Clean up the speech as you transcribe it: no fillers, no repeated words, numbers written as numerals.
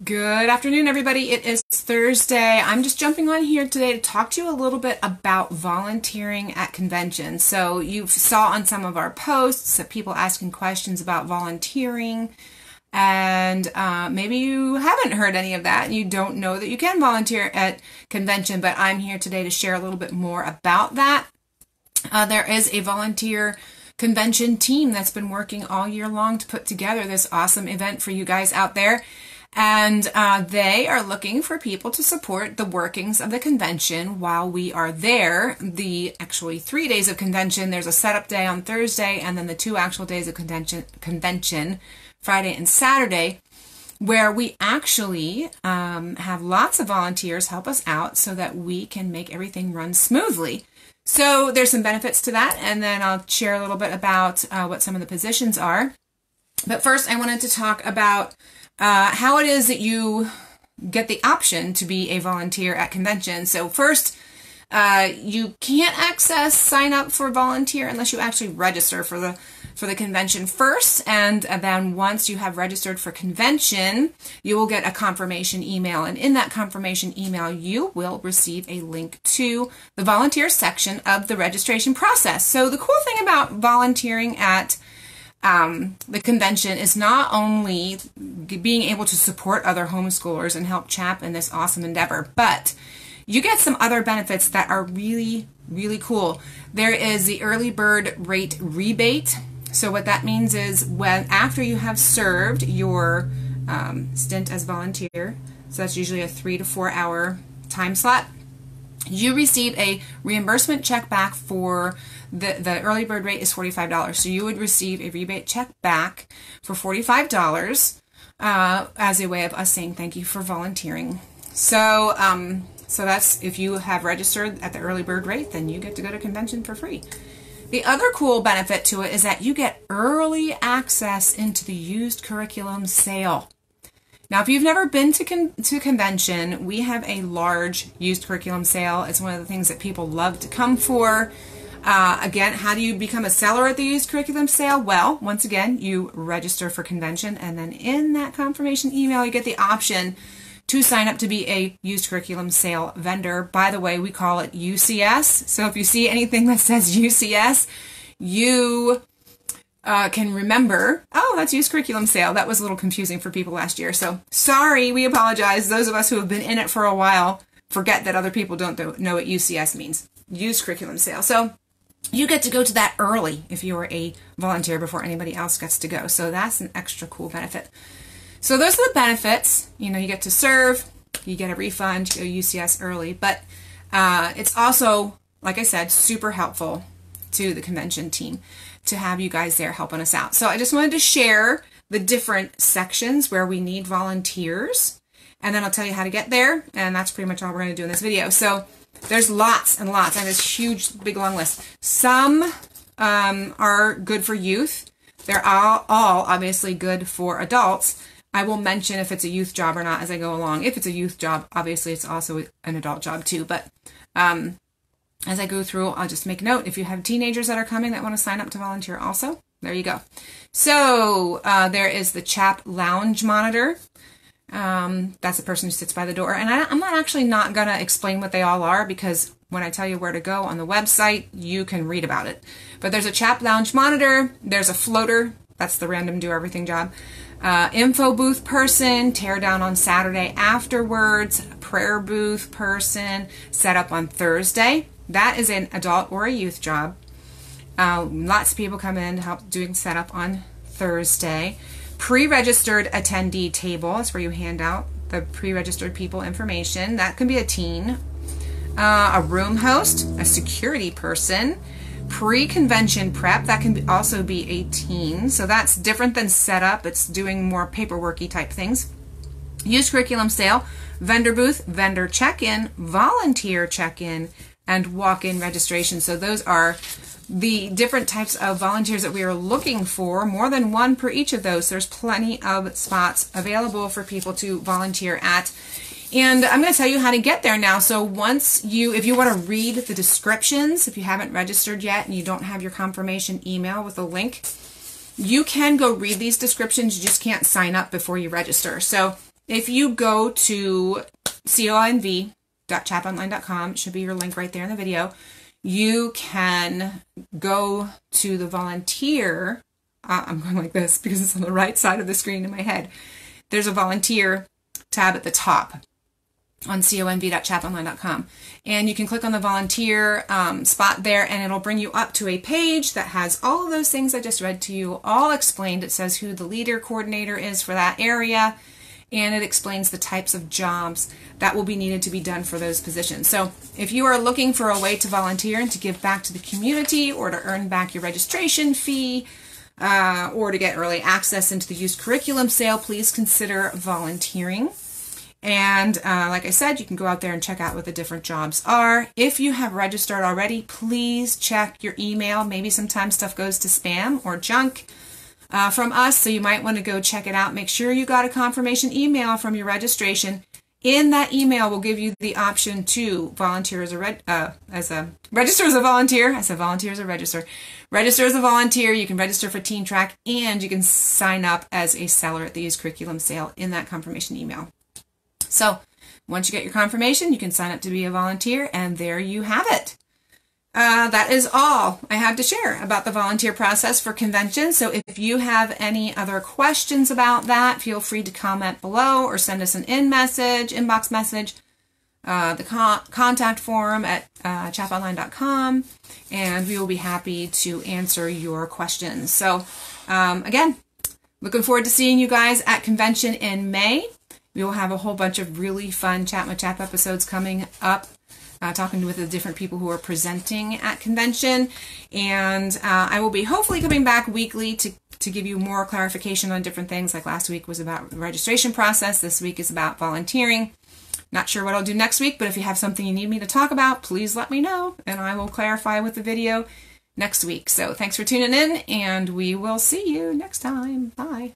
Good afternoon, everybody. It is Thursday. I'm just jumping on here today to talk to you a little bit about volunteering at conventions. So you saw on some of our posts that people asking questions about volunteering, and maybe you haven't heard any of that and you don't know that you can volunteer at convention, but I'm here today to share a little bit more about that. There is a volunteer convention team that's been working all year long to put together this awesome event for you guys out there. And they are looking for people to support the workings of the convention while we are there. The actually 3 days of convention, there's a setup day on Thursday, and then the 2 actual days of convention, Friday and Saturday, where we actually have lots of volunteers help us out so that we can make everything run smoothly. So there's some benefits to that, and then I'll share a little bit about what some of the positions are. But first, I wanted to talk about how it is that you get the option to be a volunteer at convention. So first, you can't sign up for volunteer unless you actually register for the convention first, and then once you have registered for convention, you will get a confirmation email, and in that confirmation email, you will receive a link to the volunteer section of the registration process. So the cool thing about volunteering at the convention is not only being able to support other homeschoolers and help CHAP in this awesome endeavor, but you get some other benefits that are really, really cool. There is the early bird rate rebate. So what that means is after you have served your stint as volunteer, so that's usually a 3 to 4 hour time slot, you receive a reimbursement check back for the early bird rate is $45. So you would receive a rebate check back for $45 as a way of us saying thank you for volunteering. So so that's if you have registered at the early bird rate, then you get to go to convention for free. The other cool benefit to it is that you get early access into the used curriculum sale. Now, if you've never been to convention, we have a large used curriculum sale. It's one of the things that people love to come for. Again, how do you become a seller at the used curriculum sale? Well, once again, you register for convention, and then in that confirmation email, you get the option to sign up to be a used curriculum sale vendor. By the way, we call it UCS. So if you see anything that says UCS, you can remember, oh, that's used curriculum sale. That was a little confusing for people last year. So sorry, we apologize. Those of us who have been in it for a while forget that other people don't know what UCS means. Used curriculum sale. So you get to go to that early if you're a volunteer before anybody else gets to go. So that's an extra cool benefit. So those are the benefits. You know, you get to serve, you get a refund, you go UCS early, but it's also, like I said, super helpful to the convention team to have you guys there helping us out. So I just wanted to share the different sections where we need volunteers, and then I'll tell you how to get there, and that's pretty much all we're going to do in this video. So there's lots and lots. I have this huge, big, long list. Some are good for youth. They're all obviously good for adults. I will mention if it's a youth job or not as I go along. If it's a youth job, obviously it's also an adult job too, but as I go through, I'll just make note. If you have teenagers that are coming that want to sign up to volunteer also, there you go. So there is the CHAP lounge monitor. That's the person who sits by the door. And I'm actually not going to explain what they all are, because when I tell you where to go on the website, you can read about it. But there's a CHAP lounge monitor. There's a floater. That's the random do everything job. Info booth person, tear down on Saturday afterwards. Prayer booth person, set up on Thursday. That is an adult or a youth job. Lots of people come in to help doing setup on Thursday. Pre-registered attendee table. That's where you hand out the pre-registered people information. That can be a teen. A room host, a security person. Pre-convention prep. That can also be a teen. So that's different than setup. It's doing more paperworky type things. Used curriculum sale. Vendor booth. Vendor check-in. Volunteer check-in. And walk-in registration. So those are the different types of volunteers that we are looking for, more than one per each of those. There's plenty of spots available for people to volunteer at. And I'm going to tell you how to get there now. So if you want to read the descriptions, if you haven't registered yet and you don't have your confirmation email with a link, you can go read these descriptions. You just can't sign up before you register. So if you go to conv.chaponline.com, it should be your link right there in the video, you can go to the volunteer. I'm going like this because it's on the right side of the screen in my head. There's a volunteer tab at the top on conv.chaponline.com, and you can click on the volunteer spot there, and it'll bring you up to a page that has all of those things I just read to you all explained. It says who the leader coordinator is for that area, and it explains the types of jobs that will be needed to be done for those positions. So if you are looking for a way to volunteer and to give back to the community, or to earn back your registration fee, or to get early access into the used curriculum sale, please consider volunteering. And like I said, you can go out there and check out what the different jobs are. If you have registered already, please check your email. Maybe sometimes stuff goes to spam or junk from us, so you might want to go check it out. Make sure you got a confirmation email from your registration. In that email, we'll give you the option to volunteer as a register as a volunteer. I said volunteer as a register. Register as a volunteer. You can register for Teen Track, and you can sign up as a seller at the used curriculum sale in that confirmation email. So once you get your confirmation, you can sign up to be a volunteer, and there you have it. That is all I have to share about the volunteer process for convention. So if you have any other questions about that, feel free to comment below or send us an inbox message, the contact form at chaponline.com, and we will be happy to answer your questions. So again, looking forward to seeing you guys at convention in May. We will have a whole bunch of really fun Chat with Chap episodes coming up, talking with the different people who are presenting at convention. And I will be hopefully coming back weekly to give you more clarification on different things. Like last week was about the registration process. This week is about volunteering. Not sure what I'll do next week, but if you have something you need me to talk about, please let me know, and I will clarify with the video next week. So thanks for tuning in, and we will see you next time. Bye.